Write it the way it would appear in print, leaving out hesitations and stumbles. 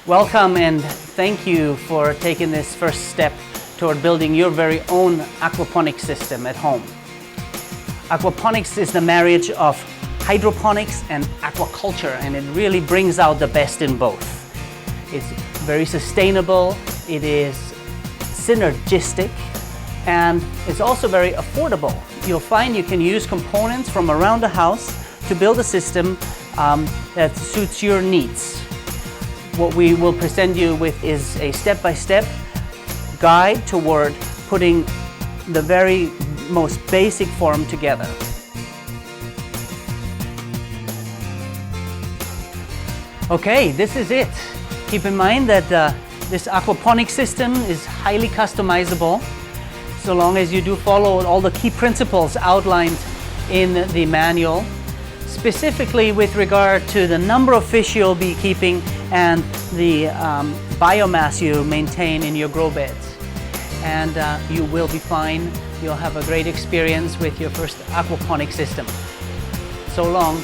Welcome and thank you for taking this first step toward building your very own aquaponics system at home. Aquaponics is the marriage of hydroponics and aquaculture, and it really brings out the best in both. It's very sustainable, it is synergistic, and it's also very affordable. You'll find you can use components from around the house to build a system that suits your needs. What we will present you with is a step-by-step guide toward putting the very most basic form together. Okay, this is it. Keep in mind that this aquaponics system is highly customizable, so long as you do follow all the key principles outlined in the manual, specifically with regard to the number of fish you'll be keeping and the biomass you maintain in your grow beds. And you will be fine. You'll have a great experience with your first aquaponics system. So long.